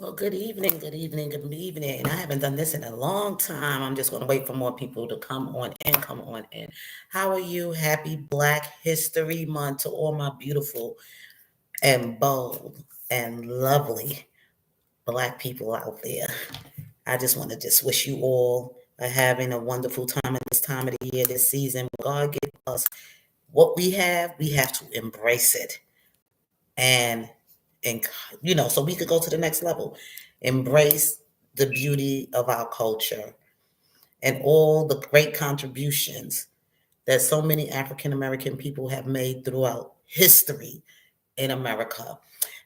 Well, good evening, good evening, good evening. I haven't done this in a long time. I'm just going to wait for more people to come on in, come on in. How are you? Happy Black History Month to all my beautiful and bold and lovely Black people out there. I just want to just wish you all are having a wonderful time at this time of the year, this season. God give us what we have to embrace it and and so we could go to the next level, embrace the beauty of our culture and all the great contributions that so many African American people have made throughout history in America.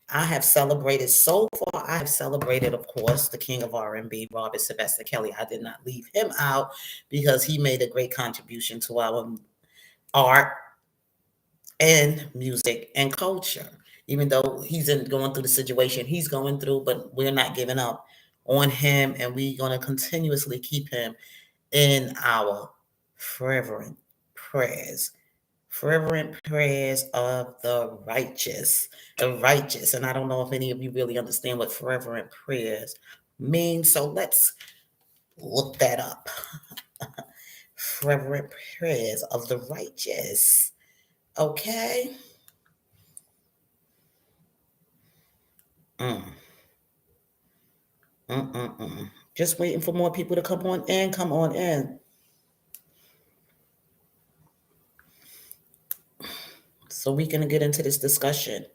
I have celebrated so far. I have celebrated, of course, the king of R&B, Robert Sylvester Kelly. I did not leave him out because he made a great contribution to our art and music and culture. Even though he's going through the situation he's going through, but we're not giving up on him, and we're going to continuously keep him in our fervent prayers. Fervent prayers of the righteous. And I don't know if any of you really understand what fervent prayers mean, so let's look that up. Fervent prayers of the righteous. Okay. Mm. Mm-mm-mm. Just waiting for more people to come on in. Come on in. So we can get into this discussion.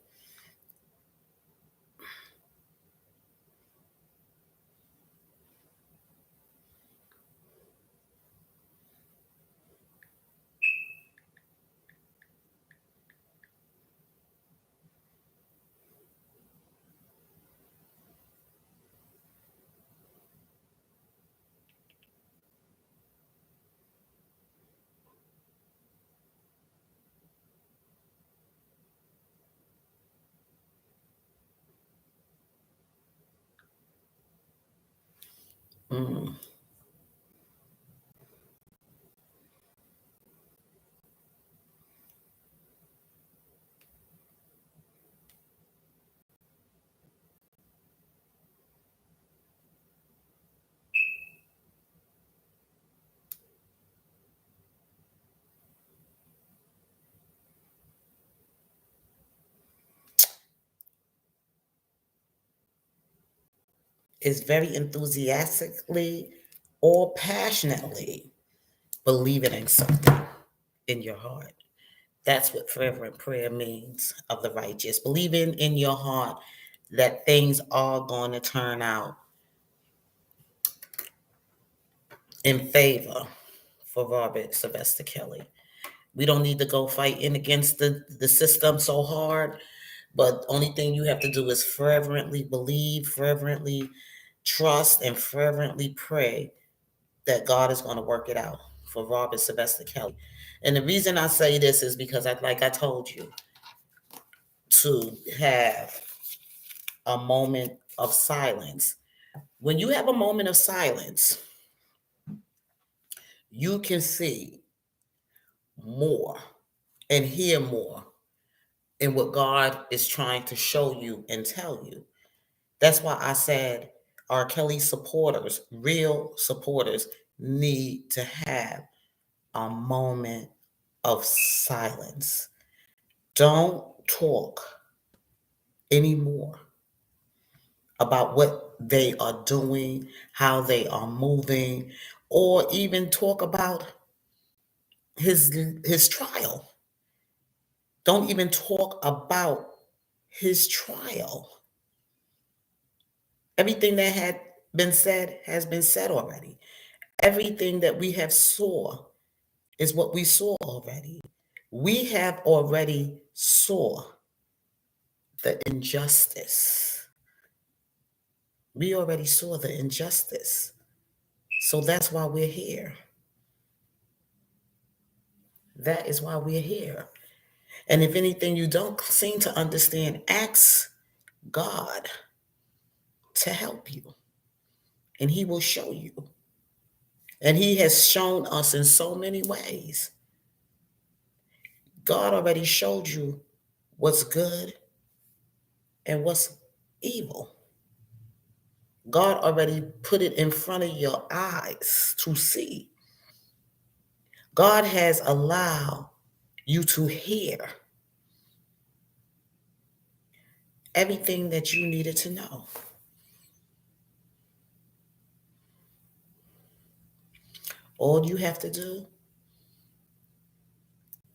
Mm. Is very enthusiastically or passionately believing in something in your heart. That's what fervent prayer means of the righteous. Believing in your heart that things are going to turn out in favor for Robert Sylvester Kelly. We don't need to go fighting against the system so hard, but only thing you have to do is fervently believe, fervently trust, and fervently pray that God is going to work it out for Robert Sylvester Kelly. And the reason I say this is because, like I told you, to have a moment of silence. When you have a moment of silence, you can see more and hear more in what God is trying to show you and tell you. That's why I said R. Kelly supporters, real supporters, need to have a moment of silence. Don't talk anymore about what they are doing, how they are moving, or even talk about his trial. Don't even talk about his trial. Everything that had been said has been said already. Everything that we have saw is what we saw already. We have already saw the injustice. We already saw the injustice. So that's why we're here. That is why we're here. And if anything you don't seem to understand, ask God to help you, and He will show you. And He has shown us in so many ways. God already showed you what's good and what's evil. God already put it in front of your eyes to see. God has allowed you to hear everything that you needed to know. All you have to do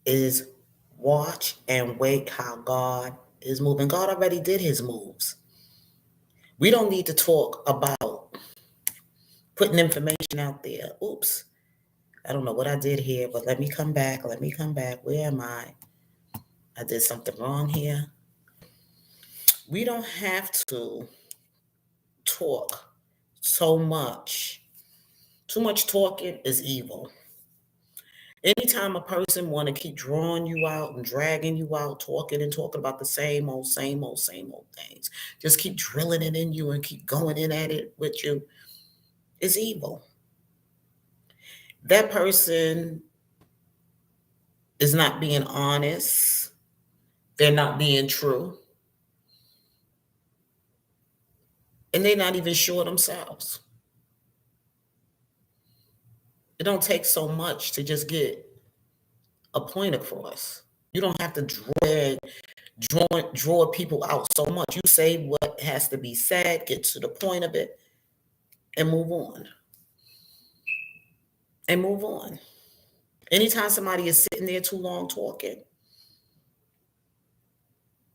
is watch and wait how God is moving. God already did his moves. We don't need to talk about putting information out there. Oops. I don't know what I did here, but let me come back. Let me come back. Where am I? I did something wrong here. We don't have to talk so much. Too much talking is evil. Anytime a person want to keep drawing you out and dragging you out, talking and talking about the same old things, just keep drilling it in you and keep going in at it with you, is evil. That person is not being honest. They're not being true. And they're not even sure themselves. It don't take so much to just get a point across. You don't have to draw people out so much. You say what has to be said, get to the point of it, and move on. And move on. Anytime somebody is sitting there too long talking,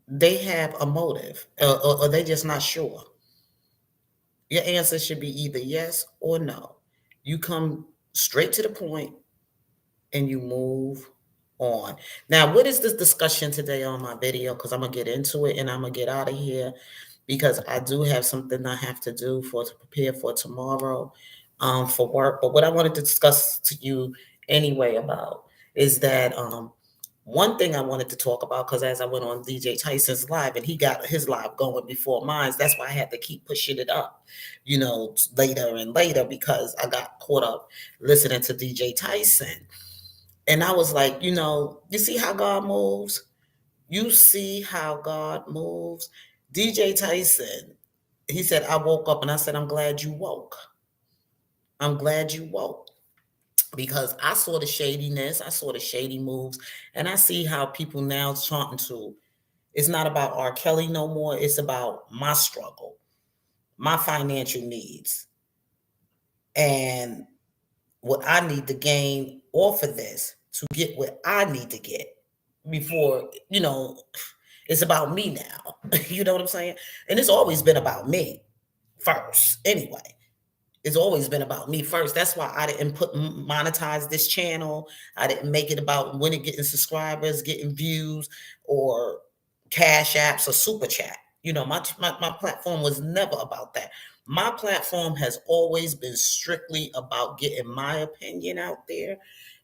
they have a motive, or they just not sure. Your answer should be either yes or no. You come straight to the point and you move on. Now, what is this discussion today on my video? Because I'm gonna get into it and I'm gonna get out of here because I do have something I have to do to prepare for tomorrow for work. But what I wanted to discuss to you anyway about is that one thing I wanted to talk about, because as I went on DJ Tyson's live and he got his live going before mine, that's why I had to keep pushing it up, later and later because I got caught up listening to DJ Tyson. And I was like, you see how God moves? You see how God moves? DJ Tyson, he said, I woke up and I said, I'm glad you woke. I'm glad you woke because I saw the shadiness, I saw the shady moves, and I see how people now trying to. It's not about R. Kelly no more. It's about my struggle, my financial needs, and what I need to gain off of this to get what I need to get before, it's about me now. You know what I'm saying? And it's always been about me first anyway. It's always been about me first. That's why I didn't monetize this channel. I didn't make it about winning, getting subscribers, getting views, or cash apps or super chat. My platform was never about that. My platform has always been strictly about getting my opinion out there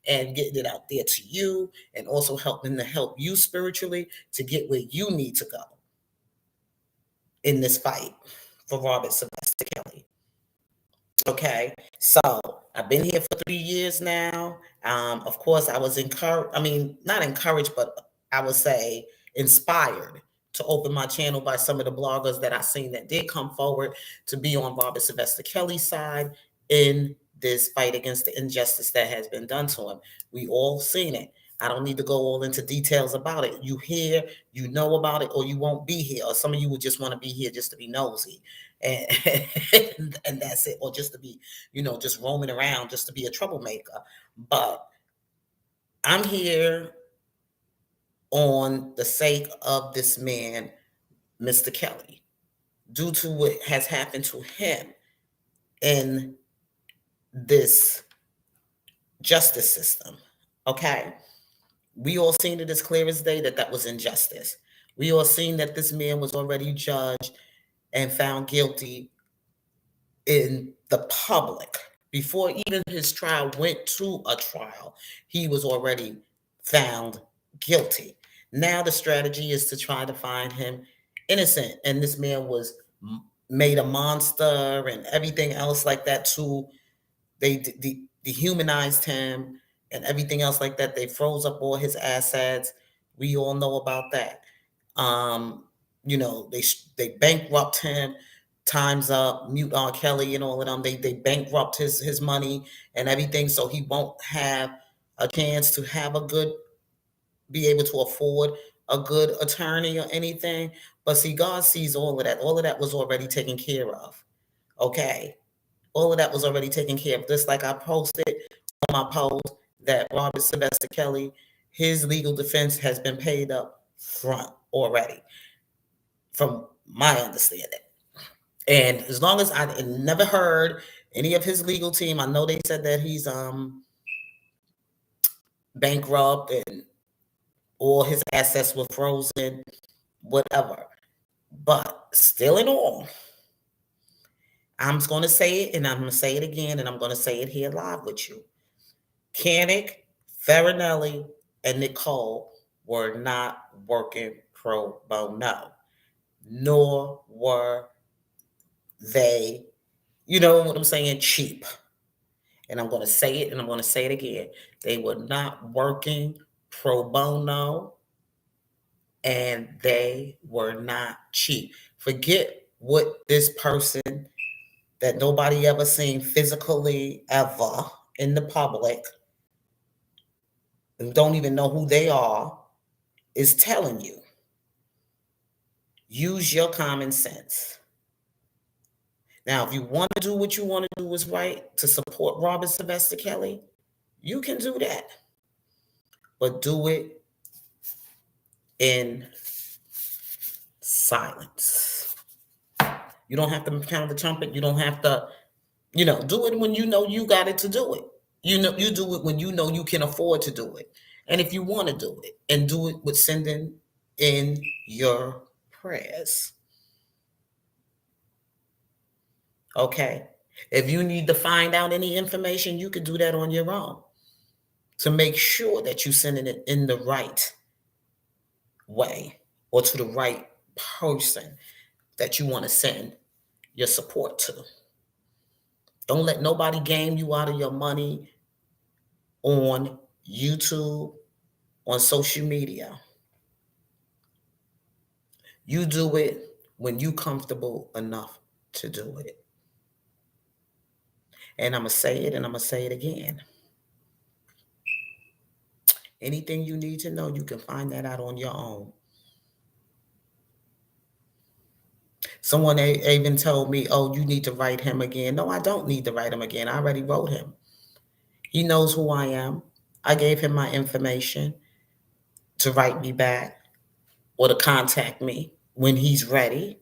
and getting it out there to you and also helping to help you spiritually to get where you need to go in this fight for Robert Sylvester Kelly. Okay, so I've been here for 3 years now. Of course, I was encouraged. I mean, not encouraged, but I would say inspired to open my channel by some of the bloggers that I seen that did come forward to be on Robert Sylvester Kelly's side in this fight against the injustice that has been done to him. We all seen it. I don't need to go all into details about it. You hear, you know about it, or you won't be here. Or some of you would just want to be here just to be nosy. And, and that's it. Or just to be, just roaming around, just to be a troublemaker. But I'm here on the sake of this man, Mr. Kelly, due to what has happened to him in this justice system. Okay? We all seen it as clear as day that was injustice. We all seen that this man was already judged and found guilty in the public. Before even his trial went to a trial, he was already found guilty. Now the strategy is to try to find him innocent. And this man was made a monster and everything else like that too. They dehumanized him and everything else like that. They froze up all his assets. We all know about that. They bankrupt him. Time's Up, mute R Kelly and all of them. They bankrupt his money and everything, so he won't have a chance to have a good, be able to afford a good attorney or anything. But see, God sees all of that. All of that was already taken care of. Okay. All of that was already taken care of. Just like I posted on my post that Robert Sylvester Kelly, his legal defense has been paid up front already, from my understanding. And as long as I never heard any of his legal team, I know they said that he's bankrupt and all his assets were frozen, whatever. But still in all, I'm just going to say it, and I'm going to say it again, and I'm going to say it here live with you. Canick, Farinelli, and Nicole were not working pro bono, nor were they, you know what I'm saying, cheap. And I'm going to say it, and I'm going to say it again. They were not working pro bono, and they were not cheap. Forget what this person that nobody ever seen physically ever in the public, and don't even know who they are, is telling you. Use your common sense. Now, if you want to do what you want to do is right to support Robert Sylvester Kelly, you can do that. But do it in silence. You don't have to pound the trumpet. You don't have to, do it when you know you got it to do it. You do it when you know you can afford to do it. And if you want to do it, and do it with sending in your prayers. Okay? If you need to find out any information, you can do that on your own to make sure that you're sending it in the right way or to the right person that you want to send your support to. Don't let nobody game you out of your money on YouTube, on social media. You do it when you're comfortable enough to do it. And I'm going to say it, and I'm going to say it again. Anything you need to know, you can find that out on your own. Someone even told me, oh, you need to write him again. No, I don't need to write him again. I already wrote him. He knows who I am. I gave him my information to write me back or to contact me when he's ready.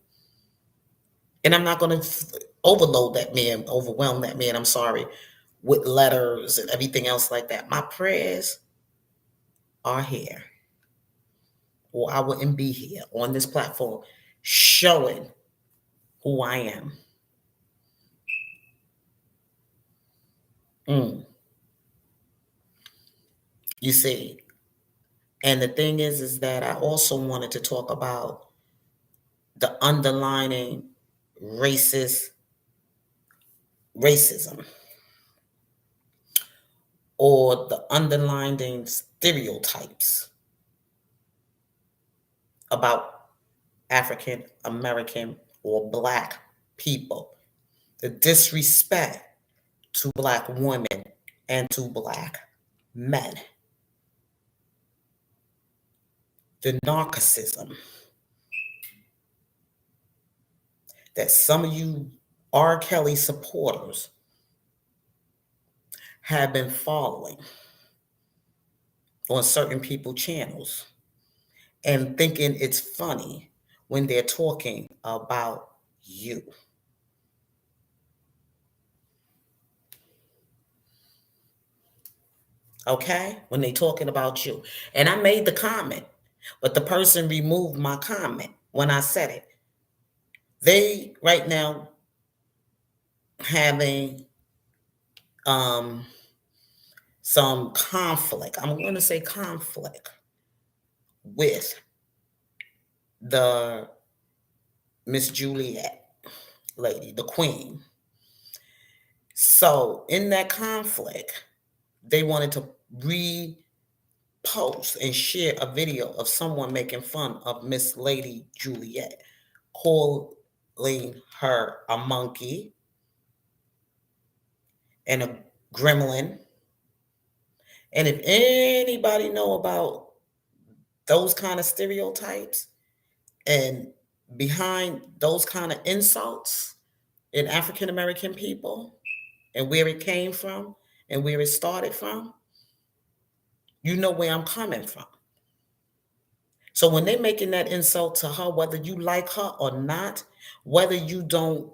And I'm not going to overwhelm that man, I'm sorry, with letters and everything else like that. My prayers are here, or I wouldn't be here on this platform showing who I am. You see, and the thing is that I also wanted to talk about the underlining racism, or the underlining stereotypes about African American or Black people, the disrespect to Black women and to Black men, the narcissism that some of you R. Kelly supporters have been following on certain people's channels and thinking it's funny when they're talking about you. Okay? When they're talking about you. And I made the comment, but the person removed my comment when I said it. They right now having some conflict. I'm going to say conflict with the Miss Juliet lady, the queen. So in that conflict, they wanted to repost and share a video of someone making fun of Miss Lady Juliet, calling her a monkey and a gremlin. And if anybody know about those kind of stereotypes and behind those kind of insults in African American people and where it came from and where it started from, you know where I'm coming from. So when they're making that insult to her, whether you like her or not, whether you don't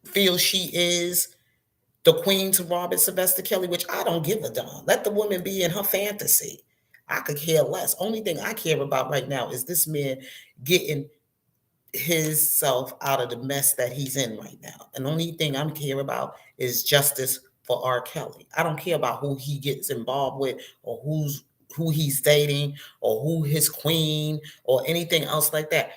feel she is the queen to Robert Sylvester Kelly, which I don't give a darn. Let the woman be in her fantasy. I could care less. Only thing I care about right now is this man getting himself out of the mess that he's in right now. And the only thing I'm care about is justice for R. Kelly. I don't care about who he gets involved with or who he's dating or who his queen or anything else like that.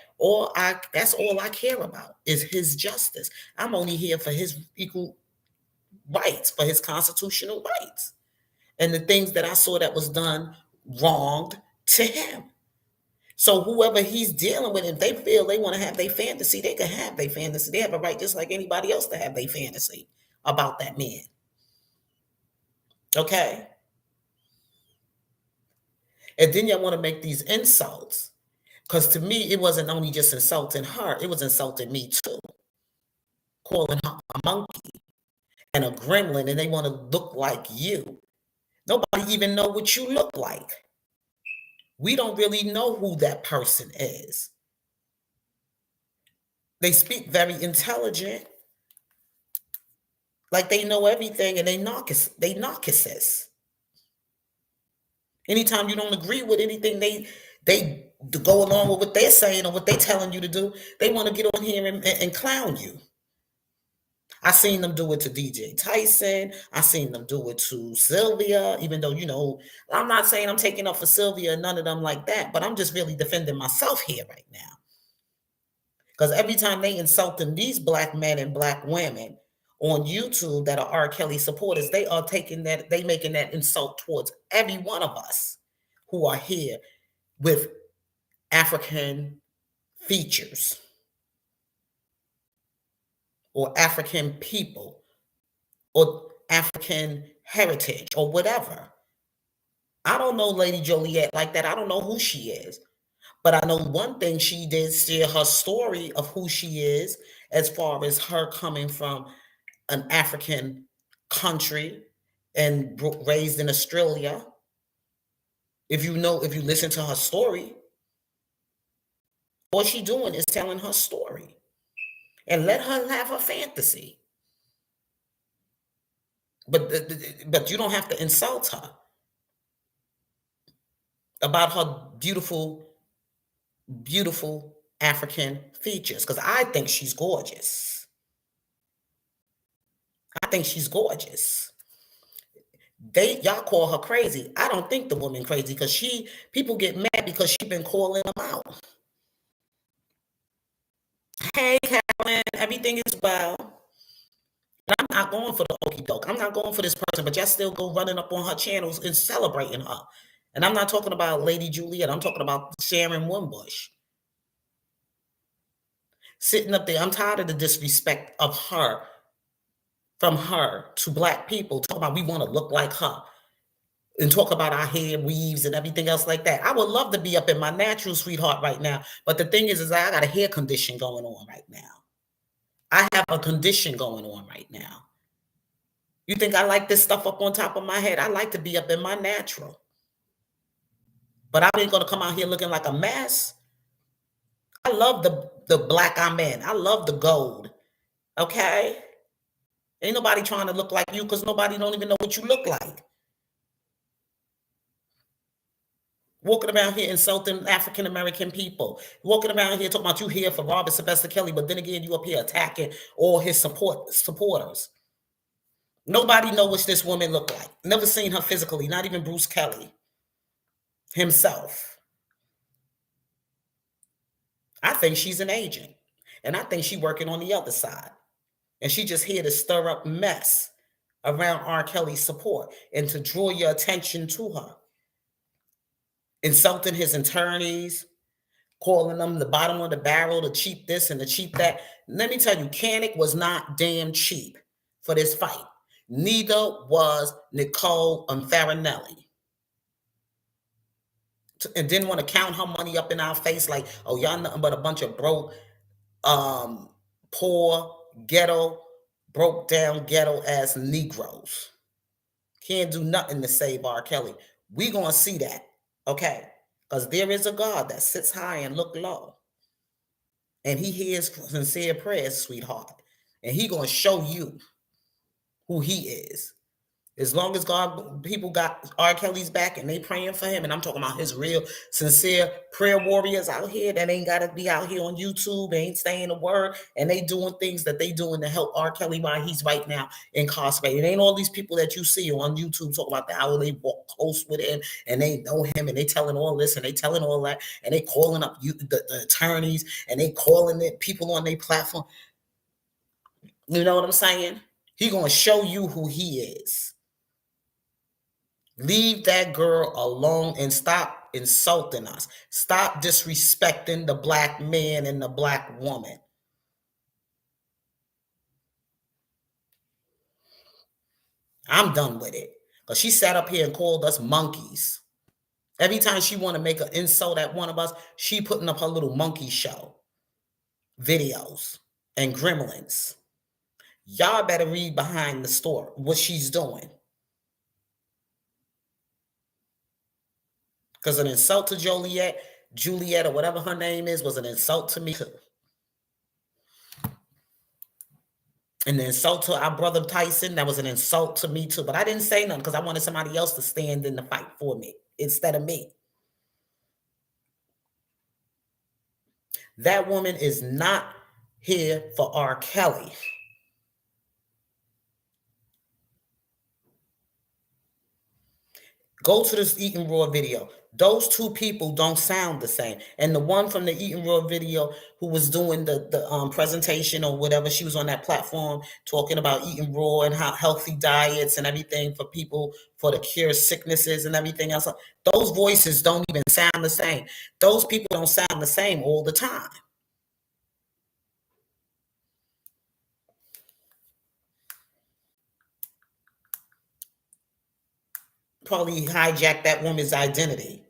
That's all I care about is his justice. I'm only here for his equal rights, for his constitutional rights. And the things that I saw that was done wronged to him. So whoever he's dealing with, if they feel they want to have their fantasy, they can have their fantasy. They have a right just like anybody else to have their fantasy about that man. Okay? And then y'all want to make these insults. Because to me, it wasn't only just insulting her, it was insulting me too. Calling her a monkey and a gremlin, and they want to look like you. Nobody even know what you look like. We don't really know who that person is. They speak very intelligent, like they know everything, and they narcissists. Anytime you don't agree with anything, they go along with what they're saying or what they're telling you to do. They want to get on here and clown you. I seen them do it to DJ Tyson. I seen them do it to Sylvia, even though, I'm not saying I'm taking up for Sylvia and none of them like that, but I'm just really defending myself here right now. Because every time they insulting these black men and black women on YouTube that are R. Kelly supporters, they are making that insult towards every one of us who are here with African features or African people or African heritage or whatever. I don't know Lady Joliet like that. I don't know who she is. But I know one thing, she did share her story of who she is as far as her coming from an African country and raised in Australia. If you listen to her story, what she doing is telling her story. And let her have her fantasy. But you don't have to insult her about her beautiful, beautiful African features, because I think she's gorgeous. I think she's gorgeous. Y'all call her crazy. I don't think the woman crazy, because people get mad because she's been calling them out. Hey, Carolyn, everything is well. And I'm not going for the okie doke. I'm not going for this person, but y'all still go running up on her channels and celebrating her. And I'm not talking about Lady Juliet. I'm talking about Sharon Wimbush. Sitting up there, I'm tired of the disrespect of her, from her to black people, talking about we want to look like her and talk about our hair weaves and everything else like that. I would love to be up in my natural sweetheart right now. But the thing is I got a hair condition going on right now. I have a condition going on right now. You think I like this stuff up on top of my head? I like to be up in my natural. But I ain't going to come out here looking like a mess. I love the black I'm in. I love the gold. Okay? Ain't nobody trying to look like you, because nobody don't even know what you look like. Walking around here insulting African American people. Walking around here talking about you here for Robert Sylvester Kelly, but then again, you up here attacking all his supporters. Nobody know what this woman look like. Never seen her physically, not even Bruce Kelly himself. I think she's an agent. And I think she's working on the other side. And she just here to stir up mess around R. Kelly's support and to draw your attention to her. Insulting his attorneys, calling them the bottom of the barrel, the cheap this and the cheap that. Let me tell you, Kanik was not damn cheap for this fight. Neither was Nicole Farinelli. And didn't want to count her money up in our face like, oh, y'all nothing but a bunch of broke, poor, ghetto, broke down ghetto ass Negroes. Can't do nothing to save R. Kelly. We gonna see that, okay? Because there is a God that sits high and look low. And he hears sincere prayers, sweetheart. And he gonna show you who he is. As long as people got R. Kelly's back and they praying for him, and I'm talking about his real, sincere prayer warriors out here that ain't got to be out here on YouTube, ain't saying a word, and they doing things that they doing to help R. Kelly while he's right now incarcerated. It ain't all these people that you see on YouTube talking about how they walk close with him, and they know him, and they telling all this, and they telling all that, and they calling up the attorneys, and they calling it people on their platform. You know what I'm saying? He gonna show you who he is. Leave that girl alone and stop insulting us. Stop disrespecting the black man and the black woman. I'm done with it. Because she sat up here and called us monkeys. Every time she want to make an insult at one of us, she putting up her little monkey show videos and gremlins. Y'all better read behind the story what she's doing. Because an insult to Juliet, or whatever her name is, was an insult to me too. And the insult to our brother Tyson, that was an insult to me too. But I didn't say nothing because I wanted somebody else to stand in the fight for me instead of me. That woman is not here for R. Kelly. Go to this Eating Raw video. Those two people don't sound the same. And the one from the Eating Raw video who was doing the presentation or whatever, she was on that platform talking about eating raw and how healthy diets and everything for people for the cure sicknesses and everything else. Those voices don't even sound the same. Those people don't sound the same all the time. Probably hijacked that woman's identity.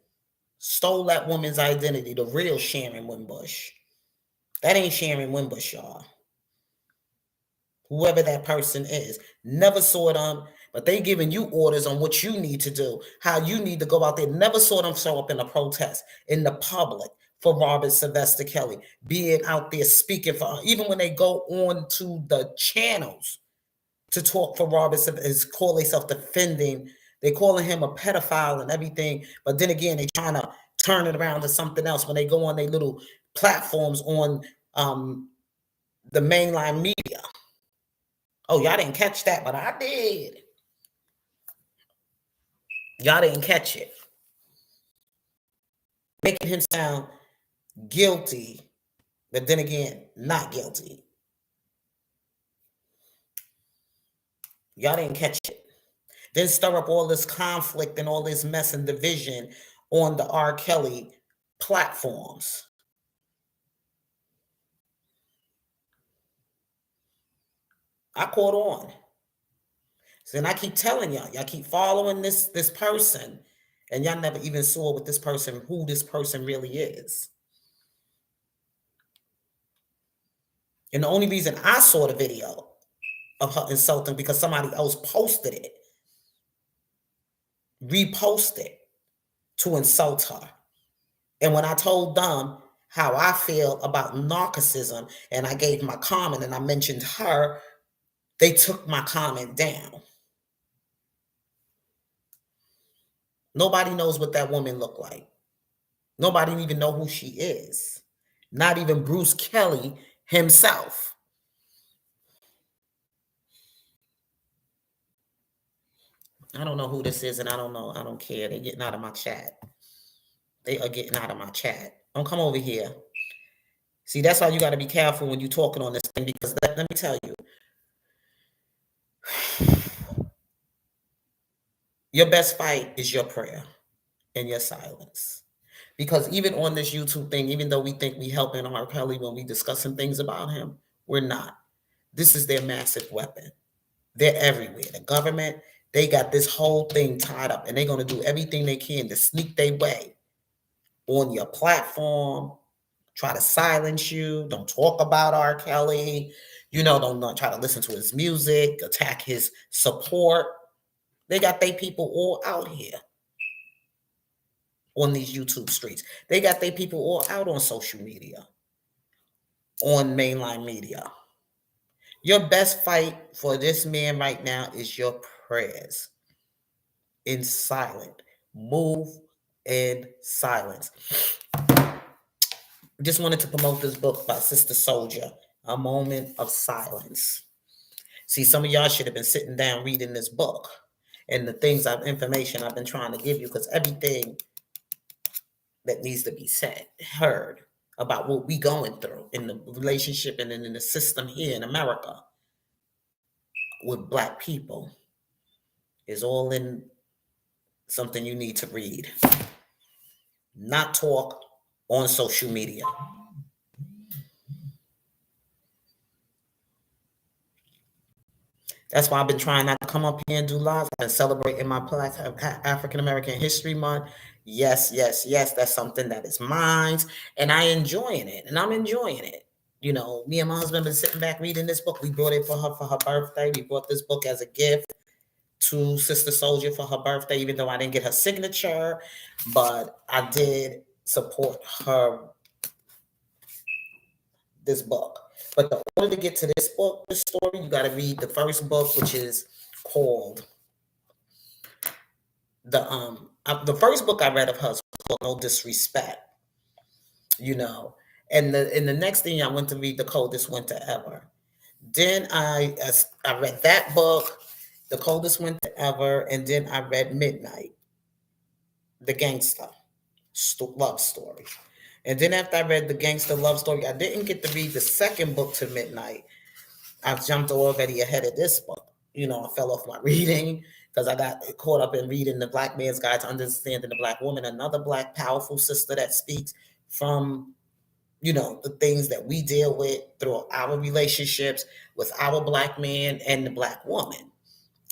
Stole that woman's identity, the real Sharon Wimbush. That ain't Sharon Wimbush, y'all. Whoever that person is. Never saw them, but they giving you orders on what you need to do, how you need to go out there. Never saw them show up in a protest, in the public, for Robert Sylvester Kelly, being out there speaking for, even when they go on to the channels to talk for Robert, call themselves defending. They calling him a pedophile and everything, but then again, they trying to turn it around to something else when they go on their little platforms on the mainline media. Oh, y'all didn't catch that, but I did. Y'all didn't catch it. Making him sound guilty, but then again, not guilty. Y'all didn't catch it. Then stir up all this conflict and all this mess and division on the R. Kelly platforms. I caught on. So then I keep telling y'all keep following this person, and y'all never even saw what this person, who this person really is. And the only reason I saw the video of her insulting because somebody else posted it, reposted to insult her. And when I told them how I feel about narcissism and I gave my comment and I mentioned her, they took my comment down. Nobody knows what that woman looked like. Nobody even know who she is. Not even Bruce Kelly himself. I don't know who this is, and I don't know. I don't care. They're getting out of my chat. They are getting out of my chat. Don't come over here. See, that's why you got to be careful when you're talking on this thing, because let me tell you, your best fight is your prayer and your silence. Because even on this YouTube thing, even though we think we helping R. Kelly when we discussing things about him, We're not. This is their massive weapon. They're everywhere. The government, they got this whole thing tied up, and they're going to do everything they can to sneak their way on your platform, try to silence you. Don't talk about R. Kelly. Don't not try to listen to his music, attack his support. They got their people all out here on these YouTube streets. They got their people all out on social media, on mainline media. Your best fight for this man right now is your prayers in silence. Move in silence. Just wanted to promote this book by Sister Soldier, A Moment of Silence. See, some of y'all should have been sitting down reading this book and the information I've been trying to give you, because everything that needs to be said, heard about what we going through in the relationship and in the system here in America with Black people is all in something you need to read. Not talk on social media. That's why I've been trying not to come up here and do lives. I've been celebrating my Black African American History Month. Yes, yes, yes. That's something that is mine, and I'm enjoying it. Me and my husband been sitting back reading this book. We brought it for her birthday. We brought this book as a gift to Sister Soldier for her birthday, even though I didn't get her signature, but I did support her, this book. But in order to get to this story, you got to read the first book, which is called the first book I read of hers was called No Disrespect. And the next thing I went to read The Coldest Winter Ever. Then I read that book, The Coldest Winter Ever, and then I read Midnight, the gangster love story. And then after I read the gangster love story, I didn't get to read the second book to Midnight. I jumped already ahead of this book. I fell off my reading because I got caught up in reading The Black Man's Guide to Understanding the Black Woman, another Black powerful sister that speaks from, the things that we deal with through our relationships with our Black man and the Black woman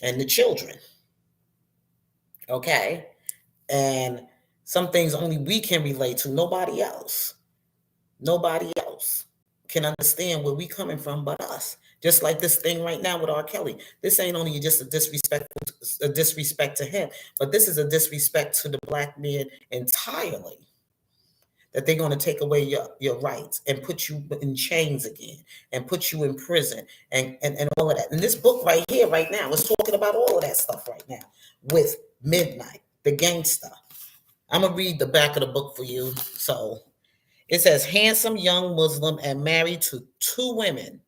and the children. Okay? And some things only we can relate to, nobody else. Nobody else can understand where we coming from but us. Just like this thing right now with R. Kelly. This ain't only just a disrespect to him, but this is a disrespect to the Black man entirely. That they're going to take away your rights and put you in chains again and put you in prison and all of that. And this book right here, right now, is talking about all of that stuff right now with Midnight, the gangster. I'm going to read the back of the book for you. So it says, handsome young Muslim and married to two women,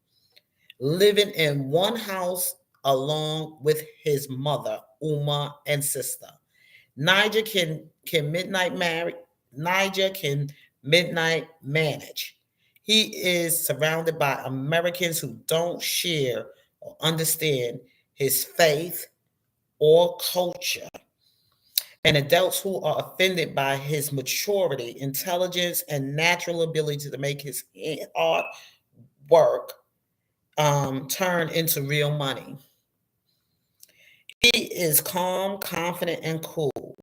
living in one house along with his mother, Uma, and sister. Niger can Midnight manage. He is surrounded by Americans who don't share or understand his faith or culture, and adults who are offended by his maturity, intelligence, and natural ability to make his hard work turn into real money. He is calm, confident, and cool,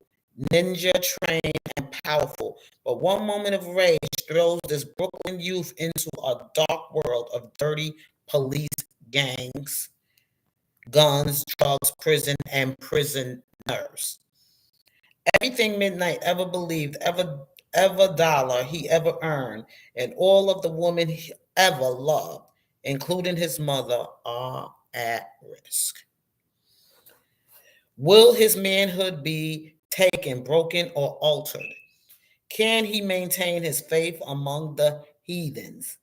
ninja trained and powerful, but one moment of rage throws this Brooklyn youth into a dark world of dirty police gangs, guns, drugs, prison, and prisoners. Everything Midnight ever believed, ever dollar he ever earned, and all of the women he ever loved, including his mother, are at risk. Will his manhood be taken, broken, or altered? Can he maintain his faith among the heathens?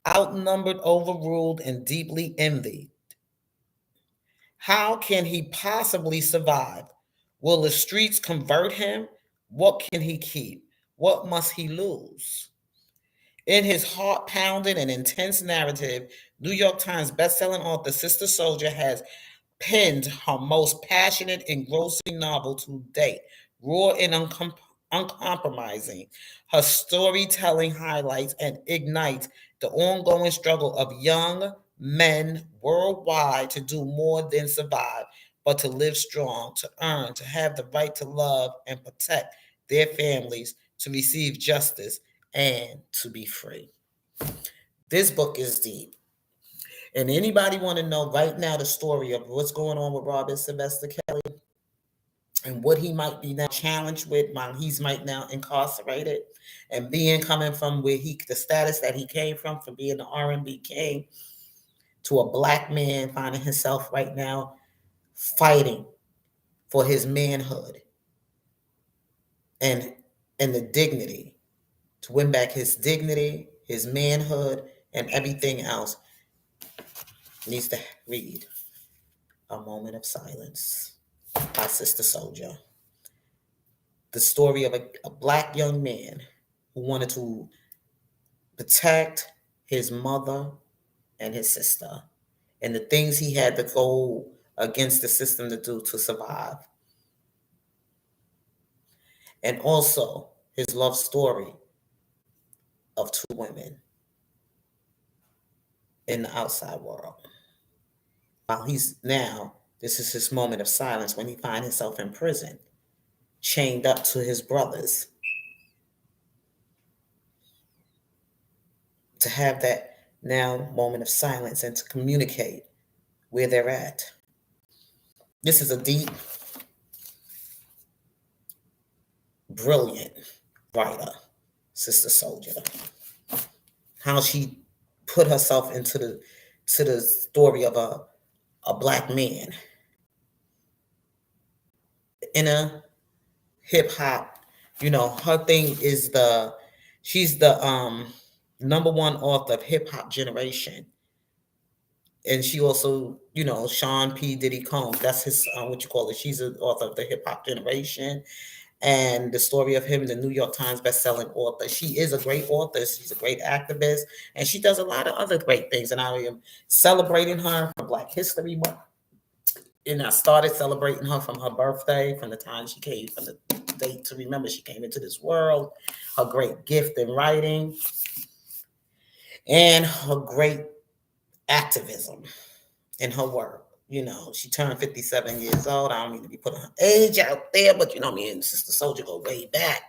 Outnumbered, overruled, and deeply envied. How can he possibly survive? Will the streets convert him? What can he keep? What must he lose? In his heart-pounding and intense narrative, New York Times bestselling author Sister Soldier has penned her most passionate, engrossing novel to date, raw and uncompromising. Her storytelling highlights and ignites The ongoing struggle of young men worldwide to do more than survive, but to live strong, to earn, to have the right to love and protect their families, to receive justice, and to be free. This book is deep. And anybody want to know right now the story of what's going on with Robert Sylvester Kelly and what he might be now challenged with while he's might now incarcerated and being coming from where the status that he came from being the R&B king to a black man finding himself right now fighting for his manhood and the dignity, to win back his dignity, his manhood, and everything else, needs to read A Moment of Silence by Sister Soldier. The story of a black young man who wanted to protect his mother and his sister and the things he had to go against the system to do to survive. And also his love story of two women in the outside world. While this is his moment of silence when he finds himself in prison, chained up to his brothers. To have that now moment of silence and to communicate where they're at. This is a deep, brilliant writer, Sister Soldier. How she put herself into the story of a black man in a hip hop. Her thing is she's the number one author of Hip Hop Generation. And she also, Sean P. Diddy Combs, that's his, she's an author of the Hip Hop Generation. And the story of him, the New York Times bestselling author. She is a great author. She's a great activist. And she does a lot of other great things. And I am celebrating her for Black History Month. And I started celebrating her from her birthday, from the time she came, from the date to remember she came into this world, her great gift in writing, and her great activism in her work. She turned 57 years old. I don't mean to be putting her age out there, but me and Sister Soldier go way back.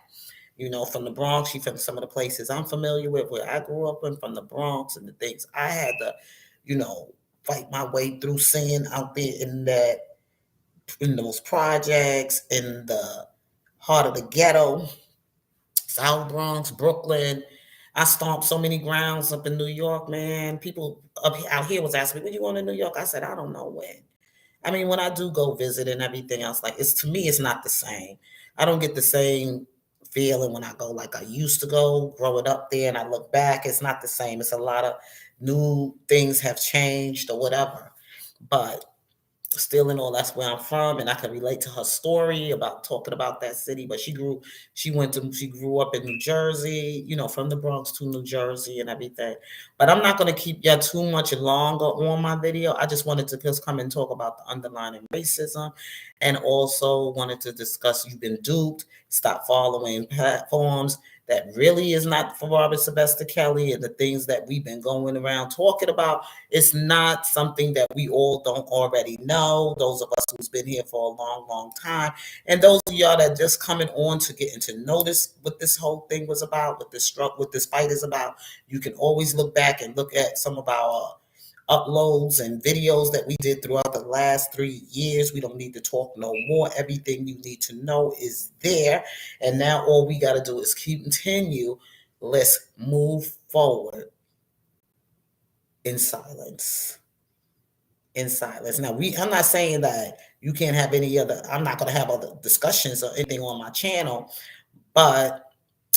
From the Bronx. She from some of the places I'm familiar with, where I grew up in, from the Bronx, and the things I had to, fight my way through, seeing out there in those projects, in the heart of the ghetto, South Bronx, Brooklyn. I stomped so many grounds up in New York, man. People out here was asking me, "When you going to New York?" I said, "I don't know when." I mean, when I do go visit and everything else, like to me, it's not the same. I don't get the same feeling when I go like I used to go growing up there, and I look back. It's not the same. It's a lot of new things have changed or whatever, but still in all, that's where I'm from, and I can relate to her story about talking about that city. But she grew up in New Jersey, from the Bronx to New Jersey and everything. But I'm not going to keep y'all too much longer on my video. I just wanted to just come and talk about the underlining racism, and also wanted to discuss you've been duped. Stop following platforms that really is not for Robert Sylvester Kelly, and the things that we've been going around talking about. It's not something that we all don't already know. Those of us who's been here for a long, long time, and those of y'all that just coming on to getting to notice what this whole thing was about, what this fight is about. You can always look back and look at some of our uploads and videos that we did throughout the last 3 years. We don't need to talk no more. Everything you need to know is there. And now all we got to do is continue. Let's move forward in silence. In silence. Now, I'm not saying that you can't have I'm not going to have other discussions or anything on my channel, but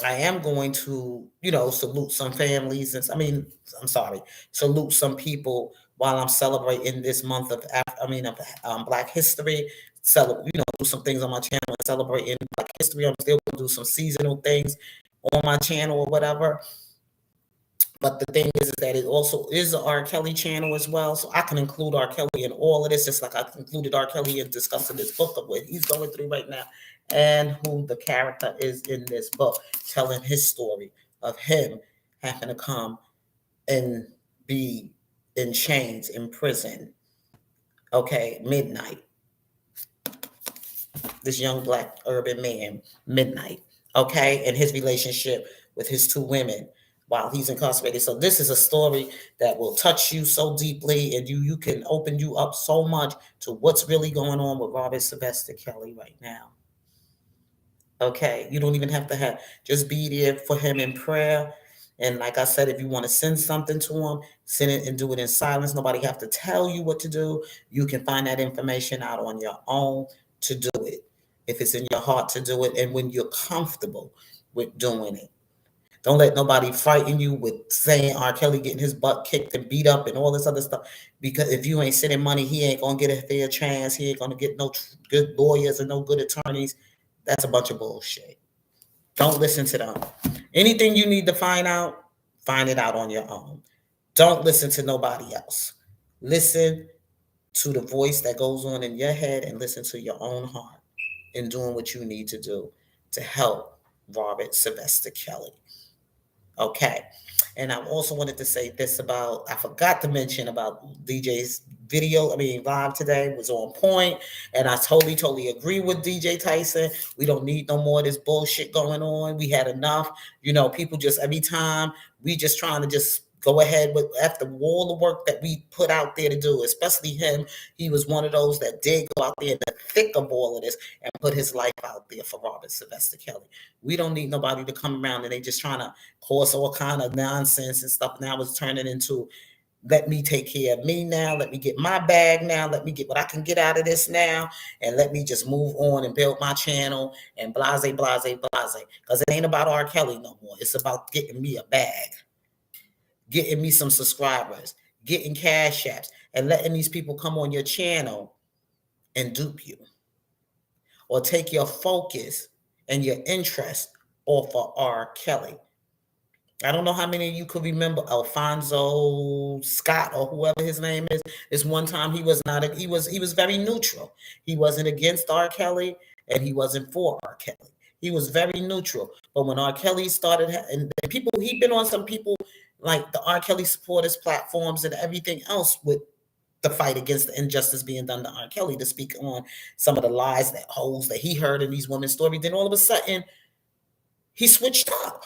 I am going to, salute some families. Salute some people while I'm celebrating this month of, Black History. Do some things on my channel and celebrating Black History. I'm still going to do some seasonal things on my channel or whatever. But the thing is that it also is an R Kelly channel as well. So I can include R Kelly in all of this, just like I included R Kelly in discussing this book of what he's going through right now and who the character is in this book, telling his story of him having to come and be in chains in prison. Okay, midnight. This young black urban man, midnight. Okay, and his relationship with his two women while he's incarcerated. So this is a story that will touch you so deeply, and you can open you up so much to what's really going on with Robert Sylvester Kelly right now. Okay, you don't even have to have, just be there for him in prayer. And like I said, if you want to send something to him, send it and do it in silence. Nobody have to tell you what to do. You can find that information out on your own to do it, if it's in your heart to do it, and when you're comfortable with doing it. Don't let nobody frighten you with saying R. Kelly getting his butt kicked and beat up and all this other stuff. Because if you ain't sending money, he ain't gonna get a fair chance. He ain't gonna get no good lawyers and no good attorneys. That's a bunch of bullshit. Don't listen to them. Anything you need to find it out on your own. Don't listen to nobody else. Listen to the voice that goes on in your head and listen to your own heart in doing what you need to do to help Robert Sylvester Kelly. Okay. And I also wanted to say this about, I forgot to mention about DJ's live today was on point. And I totally agree with DJ Tyson. We don't need no more of this bullshit going on. We had enough. People just, every time, we just trying to just go ahead with, after all the work that we put out there to do, especially him. He was one of those that did go out there in the thick of all of this and put his life out there for Robert Sylvester Kelly. We don't need nobody to come around and they just trying to cause all kind of nonsense and stuff. Now it's turning into, let me take care of me now. Let me get my bag now. Let me get what I can get out of this now. And let me just move on and build my channel and blase, blase, blase. Because it ain't about R. Kelly no more. It's about getting me a bag, getting me some subscribers, getting cash apps, and letting these people come on your channel and dupe you or take your focus and your interest off of R. Kelly. I don't know how many of you could remember Alfonso Scott or whoever his name is. This one time he was not, he was very neutral. He wasn't against R. Kelly and he wasn't for R. Kelly. He was very neutral. But when R. Kelly started, and people, he'd been on some people like the R. Kelly supporters platforms and everything else with the fight against the injustice being done to R. Kelly, to speak on some of the lies, that holes that he heard in these women's stories. Then all of a sudden, he switched up.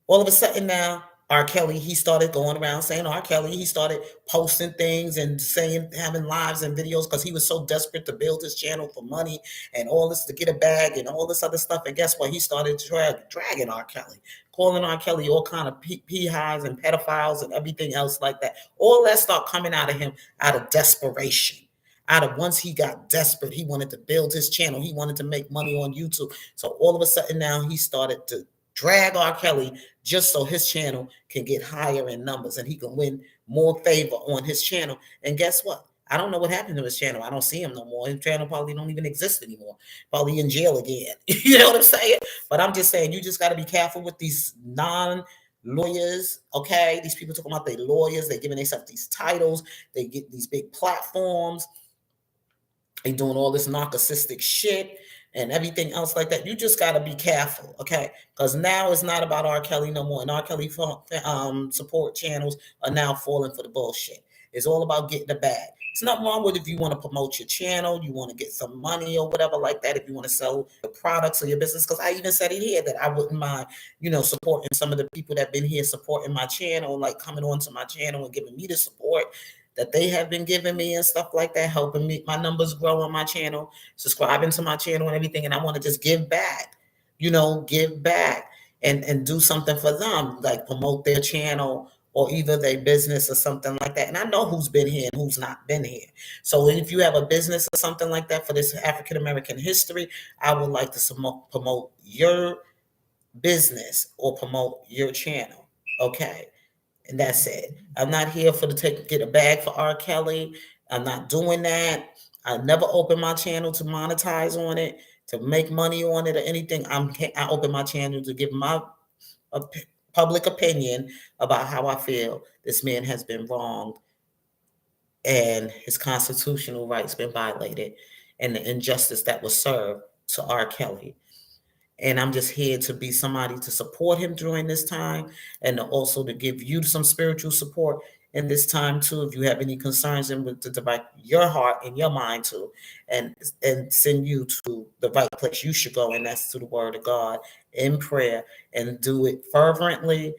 All of a sudden now, R. Kelly, he started going around saying R. Kelly, he started posting things and saying, having lives and videos because he was so desperate to build his channel for money and all this to get a bag and all this other stuff. And guess what? He started dragging R. Kelly, calling R. Kelly all kind of peahis and pedophiles and everything else like that. All that started coming out of him out of desperation. Out of, once he got desperate, he wanted to build his channel. He wanted to make money on YouTube. So all of a sudden now he started to drag R. Kelly just so his channel can get higher in numbers and he can win more favor on his channel. And guess what? I don't know what happened to his channel. I don't see him no more. His channel probably don't even exist anymore. Probably in jail again. You know what I'm saying? But I'm just saying, you just got to be careful with these lawyers, okay? These people talking about they lawyers, they giving themselves these titles, they get these big platforms, they doing all this narcissistic shit and everything else like that. You just got to be careful, okay? Because now it's not about R. Kelly no more. And R. Kelly support channels are now falling for the bullshit. It's all about getting the bag. It's nothing wrong with if you want to promote your channel, you want to get some money or whatever like that, if you want to sell your products or your business. Because I even said it here that I wouldn't mind, supporting some of the people that have been here supporting my channel, like coming onto my channel and giving me the support that they have been giving me and stuff like that, helping me, my numbers grow on my channel, subscribing to my channel and everything. And I want to just give back, give back and do something for them, like promote their channel or either their business or something like that. And I know who's been here and who's not been here. So if you have a business or something like that for this African American history, I would like to promote your business or promote your channel. Okay. And that's it. I'm not here for to get a bag for R. Kelly. I'm not doing that. I never open my channel to monetize on it, to make money on it or anything. I open my channel to give my public opinion about how I feel this man has been wronged and his constitutional rights been violated and the injustice that was served to R. Kelly. And I'm just here to be somebody to support him during this time, and also to give you some spiritual support in this time too. If you have any concerns, and with to direct your heart and your mind to, and send you to the right place you should go, and that's to the Word of God in prayer, and do it fervently,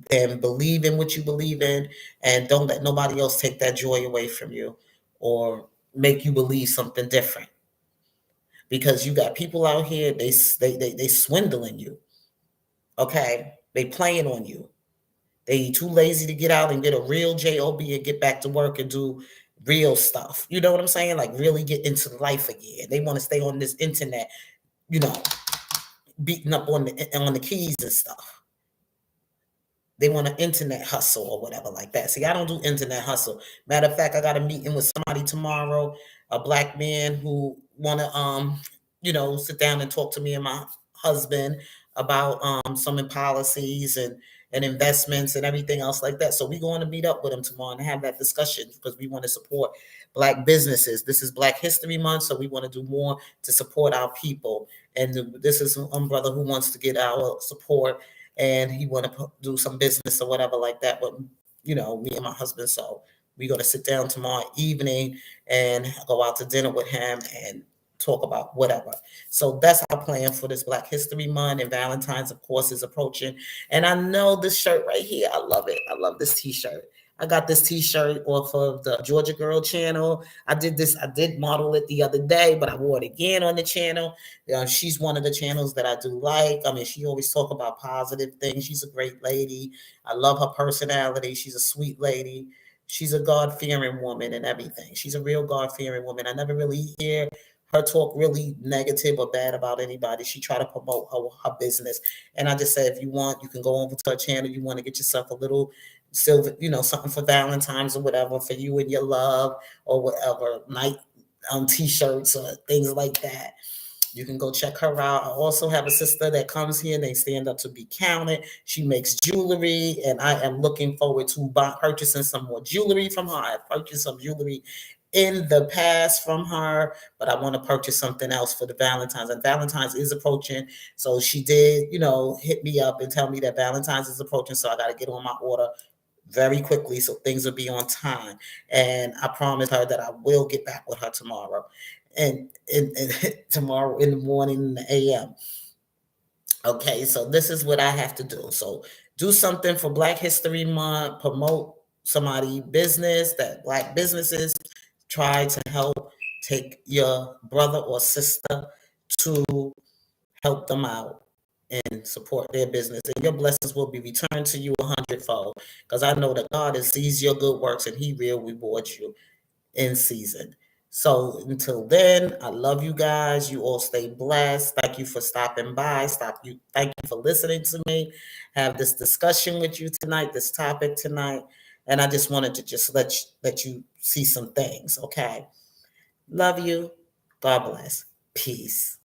and believe in what you believe in, and don't let nobody else take that joy away from you or make you believe something different, because you got people out here, they swindling you. Okay, they playing on you. They too lazy to get out and get a real job and get back to work and do real stuff. You know what I'm saying? Like really get into life again. They want to stay on this internet, you know, beating up on the keys and stuff. They want an internet hustle or whatever like that. See, I don't do internet hustle. Matter of fact, I got a meeting with somebody tomorrow, a black man who wanna sit down and talk to me and my husband about some policies and investments and everything else like that. So we're going to meet up with him tomorrow and have that discussion, because we want to support black businesses. This is Black History Month, so we want to do more to support our people. And this is a brother who wants to get our support, and he want to do some business or whatever like that with me and my husband. So we're going to sit down tomorrow evening and go out to dinner with him and talk about whatever. So that's our plan for this Black History Month, and Valentine's, of course, is approaching. And I know this shirt right here, I love it. I love this t-shirt. I got this t-shirt off of the Georgia Girl channel. I did model it the other day, but I wore it again on the channel. She's one of the channels that I do like. I mean, she always talk about positive things. She's a great lady. I love her personality. She's a sweet lady. She's a God-fearing woman and everything. She's a real God-fearing woman. I never really hear her talk really negative or bad about anybody. She try to promote her business. And I just say, if you want, you can go over to her channel. You want to get yourself a little silver, something for Valentine's or whatever, for you and your love, or whatever, night t-shirts or things like that. You can go check her out. I also have a sister that comes here and they stand up to be counted. She makes jewelry, and I am looking forward to purchasing some more jewelry from her. I've purchased some jewelry in the past from her, but I want to purchase something else for the Valentine's. And Valentine's is approaching. So she did, hit me up and tell me that Valentine's is approaching. So I got to get on my order very quickly so things will be on time. And I promised her that I will get back with her tomorrow. And tomorrow in the morning in the AM. Okay, so this is what I have to do. So do something for Black History Month, promote somebody business, that black businesses, try to help take your brother or sister to help them out and support their business. And your blessings will be returned to you 100-fold. Because I know that God sees your good works and he will reward you in season. So until then, I love you guys. You all stay blessed. Thank you for stopping by. Thank you for listening to me. Have this discussion with you tonight, this topic tonight. And I just wanted to just let you see some things. Okay. Love you. God bless. Peace.